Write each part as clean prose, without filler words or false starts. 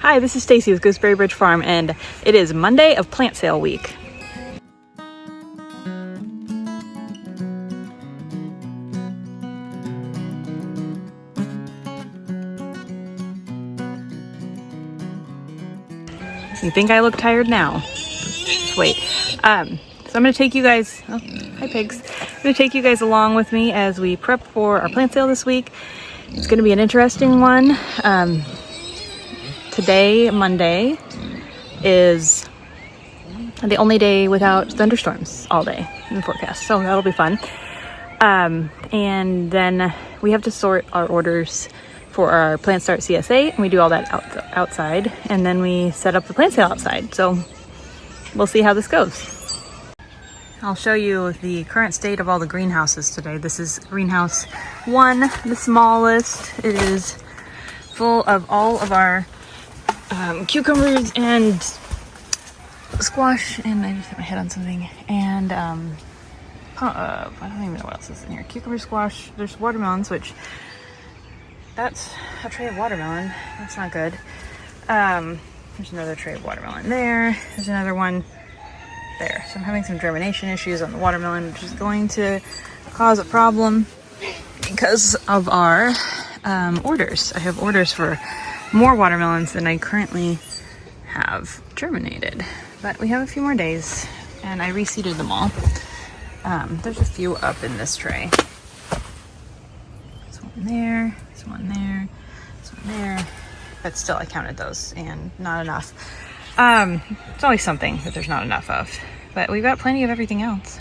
Hi, this is Stacy with Gooseberry Bridge Farm, and it is Monday of plant sale week. You think I look tired now? Just wait. So I'm going to take you guys, oh, hi pigs. I'm going to take you guys along with me as we prep for our plant sale this week. It's going to be an interesting one. Today, Monday, is the only day without thunderstorms all day in the forecast, so that'll be fun. And then we have to sort our orders for our Plant Start CSA, and we do all that outside, and then we set up the plant sale outside. So we'll see how this goes. I'll show you the current state of all the greenhouses today. This is greenhouse 1, the smallest. It is full of all of our cucumbers and squash, and I just hit my head on something, and I don't even know what else is in here. Cucumber, squash, there's watermelons, which that's a tray of watermelon. That's not good. There's another tray of watermelon there. There's another one there. So I'm having some germination issues on the watermelon, which is going to cause a problem because of our orders. I have orders for more watermelons than I currently have germinated, but we have a few more days, and I reseeded them all. There's a few up in this tray. There's one there, there's one there, there's one there, but still I counted those and not enough. It's always something that there's not enough of, but we've got plenty of everything else.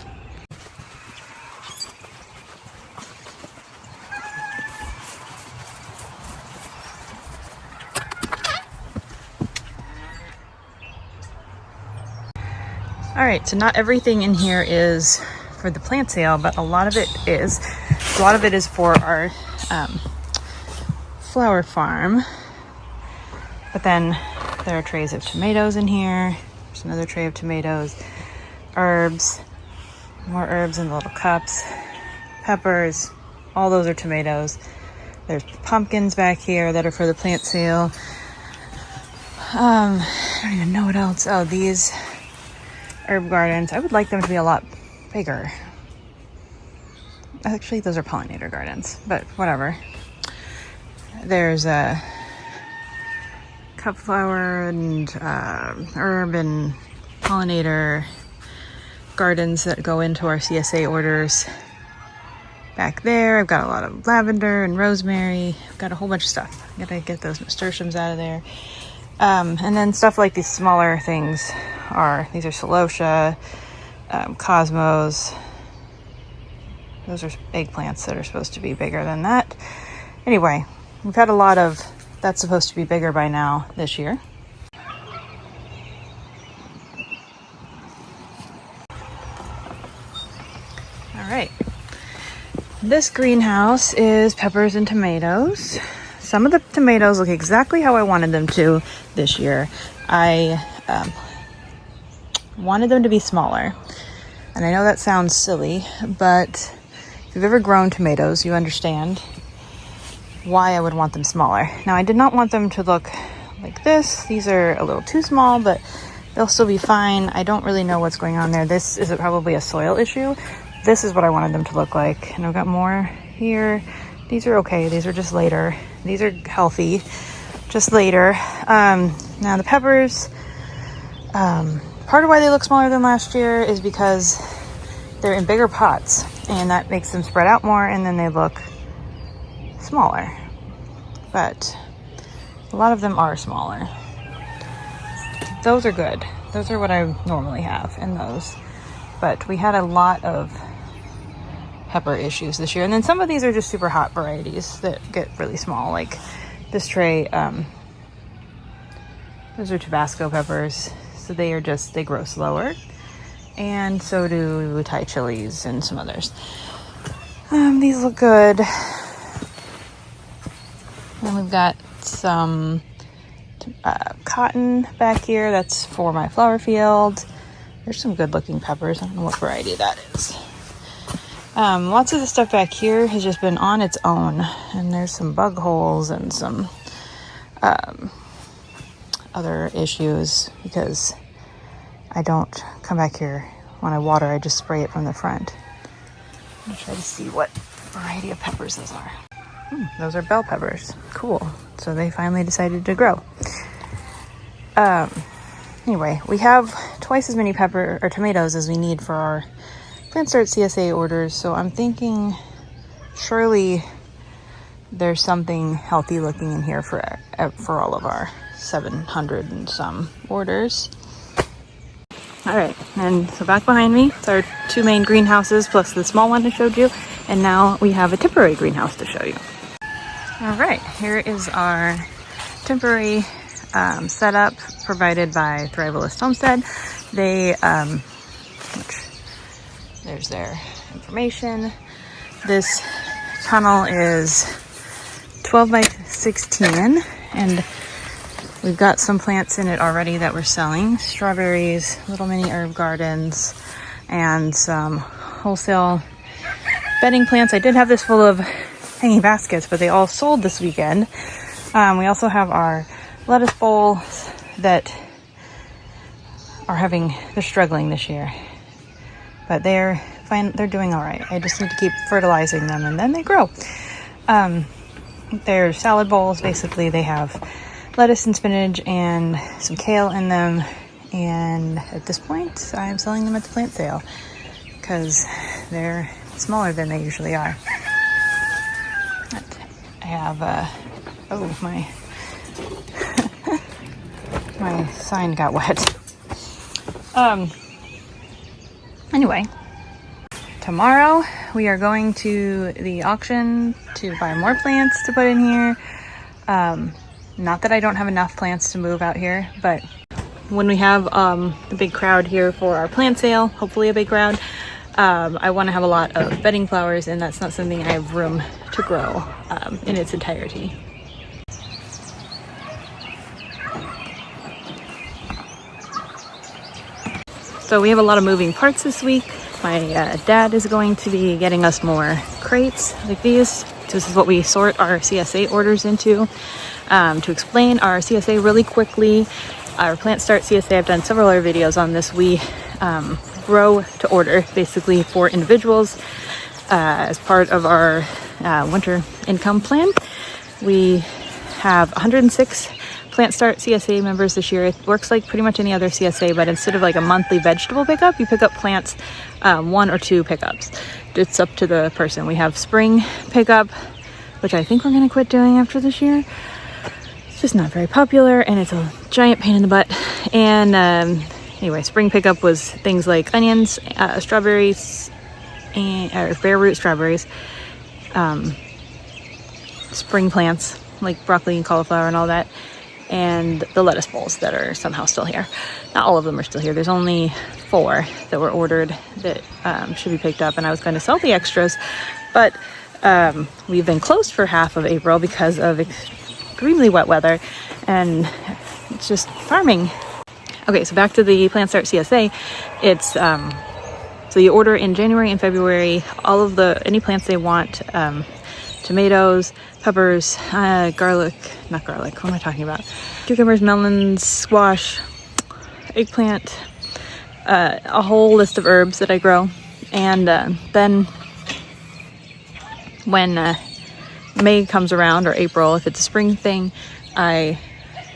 All right, so not everything in here is for the plant sale, but a lot of it is. A lot of it is for our flower farm. But then there are trays of tomatoes in here. There's another tray of tomatoes, herbs, more herbs in the little cups, peppers, all those are tomatoes. There's pumpkins back here that are for the plant sale. I don't even know what else. Oh, these herb gardens. I would like them to be a lot bigger. Actually, those are pollinator gardens, but whatever. There's a cup flower and herb and pollinator gardens that go into our CSA orders. Back there, I've got a lot of lavender and rosemary. I've got a whole bunch of stuff. I gotta get those nasturtiums out of there. And then stuff like these smaller things these are celosia, cosmos. Those are eggplants that are supposed to be bigger than that. Anyway, we've had a lot of that's supposed to be bigger by now this year. All right. This greenhouse is peppers and tomatoes. Some of the tomatoes look exactly how I wanted them to this year. I wanted them to be smaller. And I know that sounds silly, but if you've ever grown tomatoes, you understand why I would want them smaller. Now, I did not want them to look like this. These are a little too small, but they'll still be fine. I don't really know what's going on there. This is probably a soil issue. This is what I wanted them to look like. And I've got more here. These are okay. These are just later. These are healthy, just later. Now the peppers, part of why they look smaller than last year is because they're in bigger pots, and that makes them spread out more, and then they look smaller. But a lot of them are smaller. Those are good. Those are what I normally have in those. But we had a lot of pepper issues this year. And then some of these are just super hot varieties that get really small. Like this tray, those are Tabasco peppers. So they grow slower. And so do Thai chilies and some others. These look good. And we've got some cotton back here. That's for my flower field. There's some good looking peppers. I don't know what variety that is. Lots of the stuff back here has just been on its own. And there's some bug holes and some other issues because I don't come back here when I water, I just spray it from the front. I'm gonna try to see what variety of peppers those are. Those are bell peppers. Cool. So they finally decided to grow. Anyway, we have twice as many tomatoes as we need for our Plant Start CSA orders. So I'm thinking surely there's something healthy looking in here for all of our 700 and some orders. All right, and so back behind me, it's our two main greenhouses plus the small one I showed you. And now we have a temporary greenhouse to show you. All right, here is our temporary setup provided by Thrivalist Homestead. They, there's their information. This tunnel is 12 by 16, and we've got some plants in it already that we're selling. Strawberries, little mini herb gardens, and some wholesale bedding plants. I did have this full of hanging baskets, but they all sold this weekend. We also have our lettuce bowls that they're struggling this year, but they're fine. They're doing all right. I just need to keep fertilizing them and then they grow. They're salad bowls. Basically, they have lettuce and spinach and some kale in them. And at this point, I'm selling them at the plant sale because they're smaller than they usually are. I have, my my sign got wet. Anyway, tomorrow we are going to the auction to buy more plants to put in here. Not that I don't have enough plants to move out here, but when we have the big crowd here for our plant sale, hopefully a big crowd, I want to have a lot of bedding flowers, and that's not something I have room to grow in its entirety. So we have a lot of moving parts this week. My dad is going to be getting us more crates like these. This is what we sort our CSA orders into. To explain our CSA really quickly, our Plant Start CSA, I've done several other videos on this. We grow to order basically for individuals as part of our winter income plan. We have 106 Plant Start CSA members this year. It works like pretty much any other CSA, but instead of like a monthly vegetable pickup, you pick up plants 1 or 2 pickups. It's up to the person. We have spring pickup, which I think we're going to quit doing after this year. It's just not very popular and it's a giant pain in the butt. And anyway, spring pickup was things like onions, strawberries, or bare root strawberries, spring plants like broccoli and cauliflower and all that, and the lettuce bowls that are somehow still here. Not all of them are still here. There's only 4 that were ordered that should be picked up, and I was going to sell the extras, but we've been closed for half of April because of extremely wet weather, and it's just farming. Okay, so back to the Plant Start CSA. It's so you order in January and February any plants they want. Tomatoes, peppers, not garlic, what am I talking about? Cucumbers, melons, squash, eggplant, a whole list of herbs that I grow. And then when May comes around, or April, if it's a spring thing, I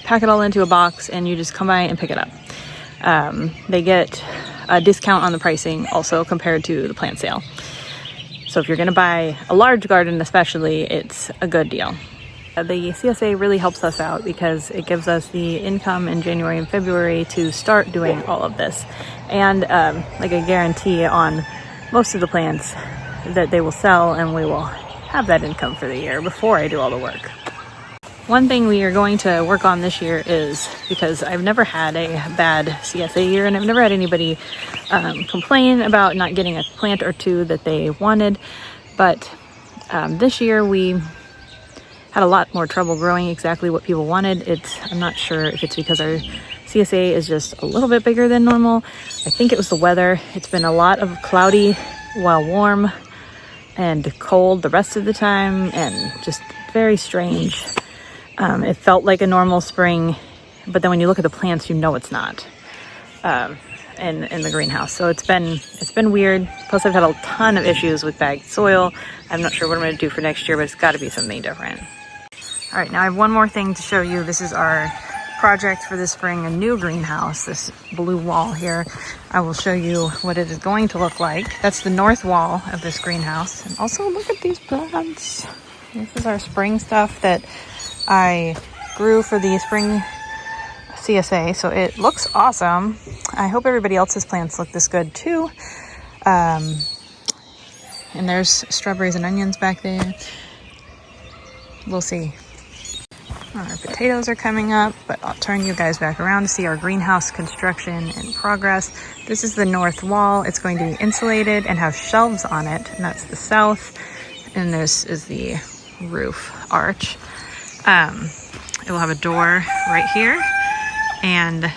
pack it all into a box and you just come by and pick it up. They get a discount on the pricing also compared to the plant sale. So if you're going to buy a large garden especially, it's a good deal. The CSA really helps us out because it gives us the income in January and February to start doing all of this. And like a guarantee on most of the plants that they will sell, and we will have that income for the year before I do all the work. One thing we are going to work on this year is, because I've never had a bad CSA year and I've never had anybody complain about not getting a plant or 2 that they wanted, but this year we had a lot more trouble growing exactly what people wanted. I'm not sure if it's because our CSA is just a little bit bigger than normal. I think it was the weather. It's been a lot of cloudy while warm and cold the rest of the time, and just very strange. It felt like a normal spring but then when you look at the plants, you know it's not in the greenhouse. So it's been weird. Plus I've had a ton of issues with bagged soil. I'm not sure what I'm going to do for next year, but it's got to be something different. All right, now I have one more thing to show you. This is our project for this spring, a new greenhouse, this blue wall here. I will show you what it is going to look like. That's the north wall of this greenhouse. And also look at these plants. This is our spring stuff that I grew for the spring CSA, so it looks awesome. I hope everybody else's plants look this good too. And there's strawberries and onions back there. We'll see. Our potatoes are coming up, but I'll turn you guys back around to see our greenhouse construction in progress. This is the north wall. It's going to be insulated and have shelves on it, and that's the south. And this is the roof arch. It will have a door right here, and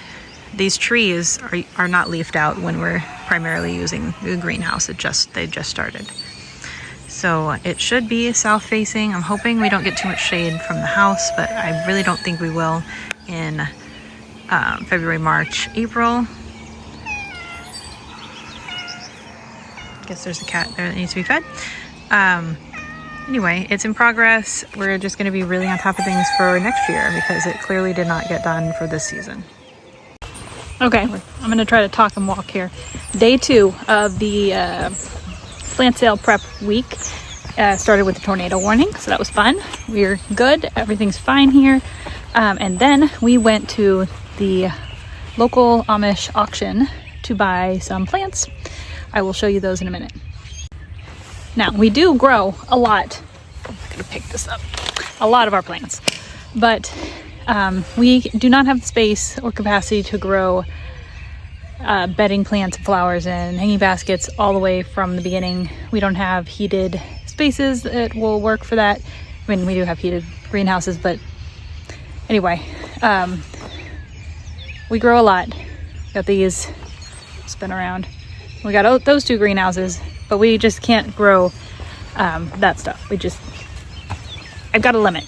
these trees are not leafed out when we're primarily using the greenhouse. They just started. So it should be south facing. I'm hoping we don't get too much shade from the house, but I really don't think we will in February, March, April. Guess there's a cat there that needs to be fed. Anyway, it's in progress. We're just going to be really on top of things for next year because it clearly did not get done for this season. Okay, I'm going to try to talk and walk here. Day 2 of the plant sale prep week started with the tornado warning, so that was fun. We're good. Everything's fine here. And then we went to the local Amish auction to buy some plants. I will show you those in a minute. Now, we do grow a lot. I'm going to pick this up. A lot of our plants. But we do not have the space or capacity to grow bedding plants and flowers and hanging baskets all the way from the beginning. We don't have heated spaces that will work for that. I mean, we do have heated greenhouses, but anyway, we grow a lot. Got these, spin around. We got those 2 greenhouses, but we just can't grow that stuff. I've got a limit.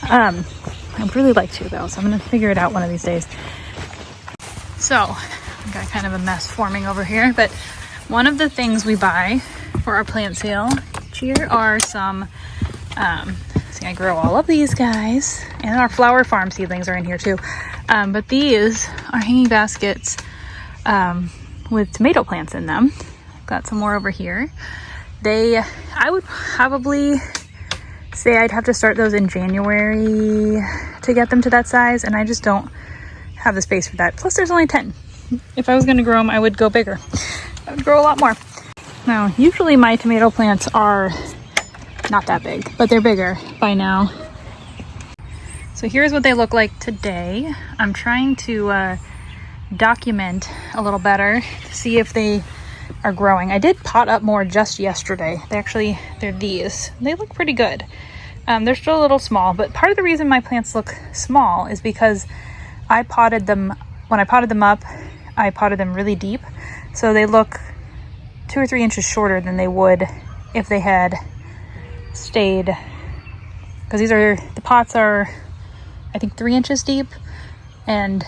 I'd really like to though, so I'm gonna figure it out one of these days. So, I've got kind of a mess forming over here, but one of the things we buy for our plant sale each year are some, see, I grow all of these guys, and our flower farm seedlings are in here too. But these are hanging baskets with tomato plants in them. Got some more over here. I would probably say I'd have to start those in January to get them to that size, and I just don't have the space for that. Plus there's only 10. If I was going to grow them, I would go bigger. I would grow a lot more. Now, usually my tomato plants are not that big, but they're bigger by now. So here's what they look like today. I'm trying to document a little better to see if they are growing. I did pot up more just yesterday. They're these. They look pretty good. They're still a little small, but part of the reason my plants look small is because when I potted them up, I potted them really deep. So they look 2 or 3 inches shorter than they would if they had stayed, because the pots are, I think, 3 inches deep, and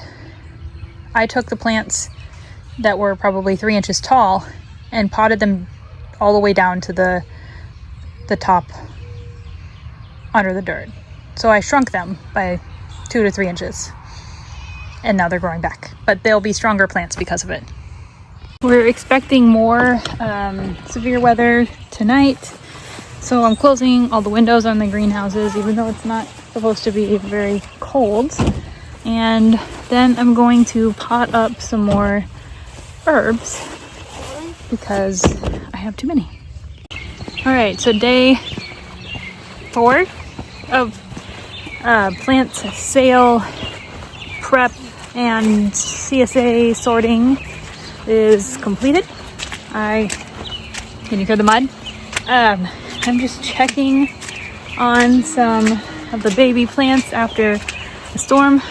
I took the plants that were probably 3 inches tall and potted them all the way down to the top under the dirt. So I shrunk them by 2 to 3 inches, and now they're growing back, but they'll be stronger plants because of it. We're expecting more severe weather tonight, so I'm closing all the windows on the greenhouses, even though it's not supposed to be very cold. And then I'm going to pot up some more herbs because I have too many. All right, so day 4 of plant sale prep and CSA sorting is completed. Can you hear the mud? I'm just checking on some of the baby plants after the storm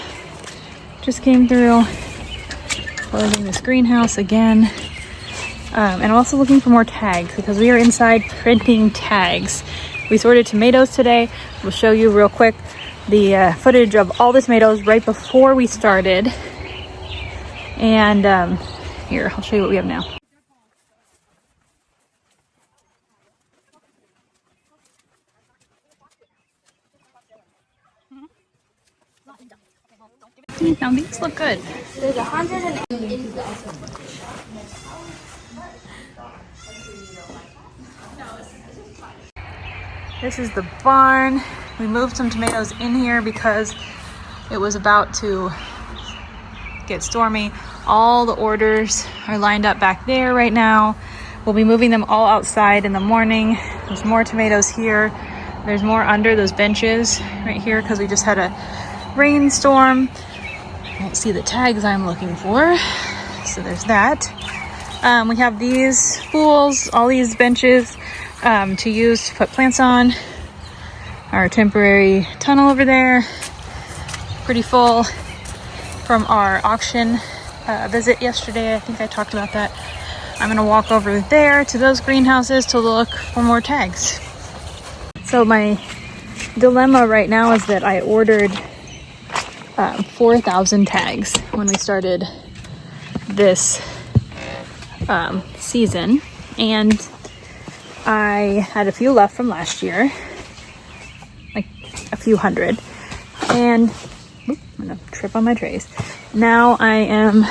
just came through. Closing this greenhouse again. And I'm also looking for more tags because we are inside printing tags. We sorted tomatoes today. We'll show you real quick. the footage of all the tomatoes right before we started. And here, I'll show you what we have now. Now these look good. There's 180. This is the barn. We moved some tomatoes in here because it was about to get stormy. All the orders are lined up back there right now. We'll be moving them all outside in the morning. There's more tomatoes here. There's more under those benches right here because we just had a rainstorm. I don't see the tags I'm looking for. So there's that. We have these spools, all these benches to use to put plants on. Our temporary tunnel over there, pretty full from our auction visit yesterday. I think I talked about that. I'm gonna walk over there to those greenhouses to look for more tags. So my dilemma right now is that I ordered 4,000 tags when we started this season, and I had a few left from last year, like a few hundred, and I'm gonna trip on my trays. Now I am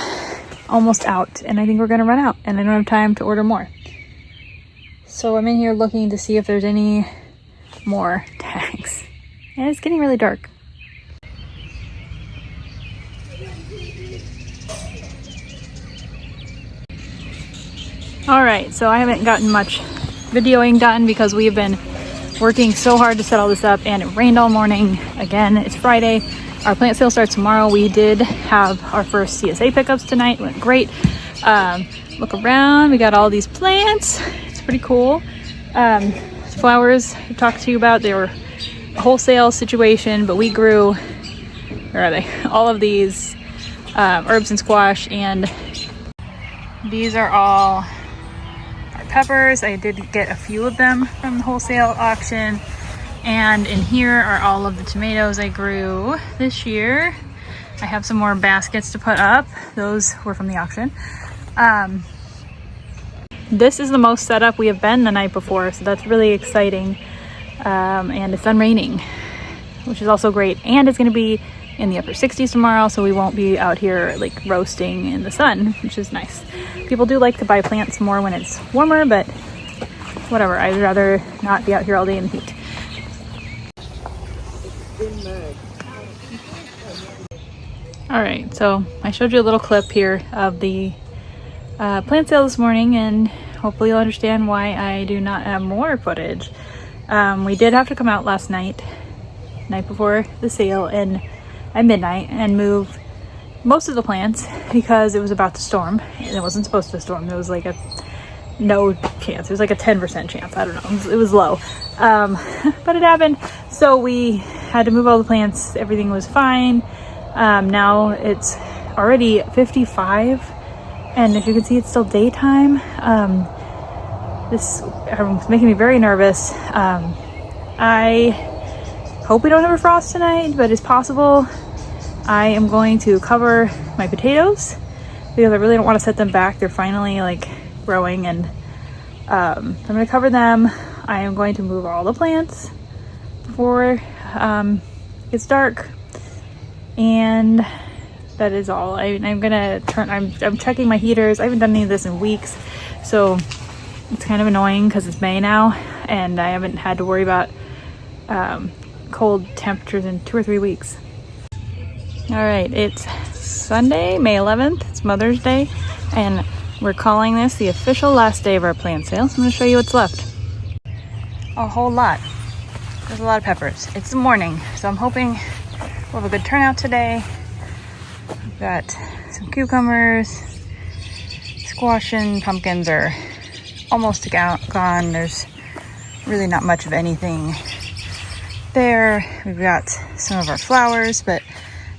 almost out, and I think we're gonna run out, and I don't have time to order more. So I'm in here looking to see if there's any more tags. And it's getting really dark. All right, so I haven't gotten much videoing done because we have been working so hard to set all this up, and it rained all morning. Again, it's Friday. Our plant sale starts tomorrow. We did have our first CSA pickups tonight. Went great. Look around. We got all these plants. It's pretty cool. Flowers I talked to you about. They were a wholesale situation, but we grew, where are they? All of these herbs and squash, and these are all our peppers. I did get a few of them from the wholesale auction. And in here are all of the tomatoes I grew this year. I have some more baskets to put up. Those were from the auction. This is the most set up we have been the night before, so that's really exciting. And it's done raining, which is also great. And it's gonna be in the upper 60s tomorrow, so we won't be out here like roasting in the sun, which is nice. People do like to buy plants more when it's warmer, but whatever. I'd rather not be out here all day in the heat. All right, so I showed you a little clip here of the plant sale this morning, and hopefully you'll understand why I do not have more footage. We did have to come out last night before the sale, and at midnight, and move most of the plants because it was about to storm, and it wasn't supposed to storm. There was like a no chance. It was like a 10% chance. I don't know. It was low, but it happened. So we had to move all the plants. Everything was fine. Now it's already 55, and if you can see, it's still daytime. This is making me very nervous. I hope we don't have a frost tonight, but it's possible. I am going to cover my potatoes because I really don't want to set them back. They're finally like growing, and I'm going to cover them. I am going to move all the plants before it gets dark, and that is all. I'm gonna turn. I'm checking my heaters. I haven't done any of this in weeks, so it's kind of annoying because it's May now, and I haven't had to worry about cold temperatures in 2 or 3 weeks. All right, it's Sunday, May 11th. It's Mother's Day, and we're calling this the official last day of our plant sale. So I'm going to show you what's left. A whole lot. There's a lot of peppers. It's the morning, so I'm hoping we'll have a good turnout today. We've got some cucumbers, squash and pumpkins are almost gone. There's really not much of anything there. We've got some of our flowers, but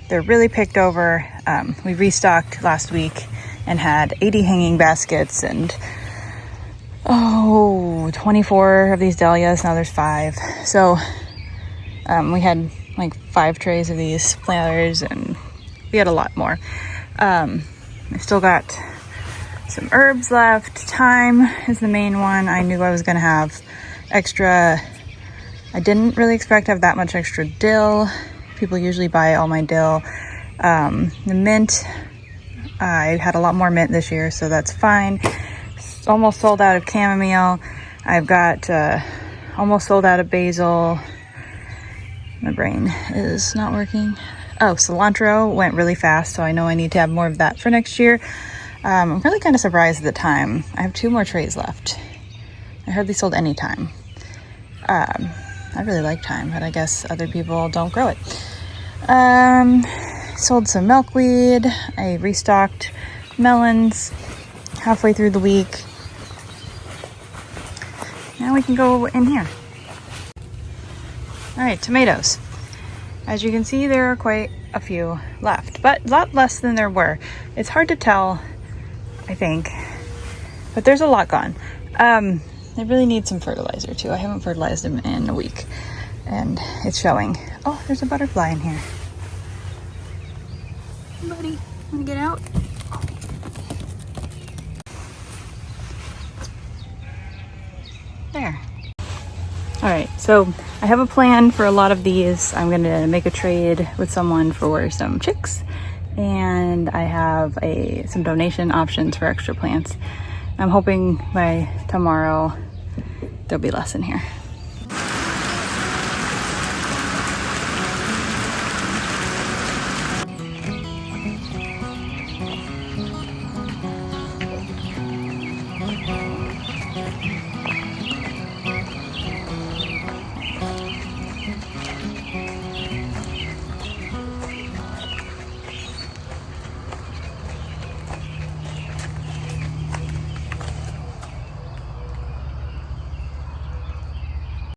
they're really picked over. We restocked last week and had 80 hanging baskets and 24 of these dahlias. Now there's 5. So we had like 5 trays of these planters, and we had a lot more. I still got some herbs left. Thyme is the main one. I knew I was gonna have extra. I didn't really expect to have that much extra dill. People usually buy all my dill. The mint, I had a lot more mint this year, so that's fine. Almost sold out of chamomile. I've got almost sold out of basil. My brain is not working. Oh, cilantro went really fast, so I know I need to have more of that for next year. I'm really kind of surprised at the thyme. I have 2 more trays left. I hardly sold any thyme. I really like thyme, but I guess other people don't grow it. Sold some milkweed. I restocked melons halfway through the week. Now we can go in here. All right, tomatoes. As you can see, there are quite a few left, but a lot less than there were. It's hard to tell, I think, but there's a lot gone. They really need some fertilizer too. I haven't fertilized them in a week, and it's showing. Oh, there's a butterfly in here. Hey, buddy, wanna get out? There. All right, so I have a plan for a lot of these. I'm gonna make a trade with someone for some chicks, and I have some donation options for extra plants. I'm hoping by tomorrow there'll be less in here.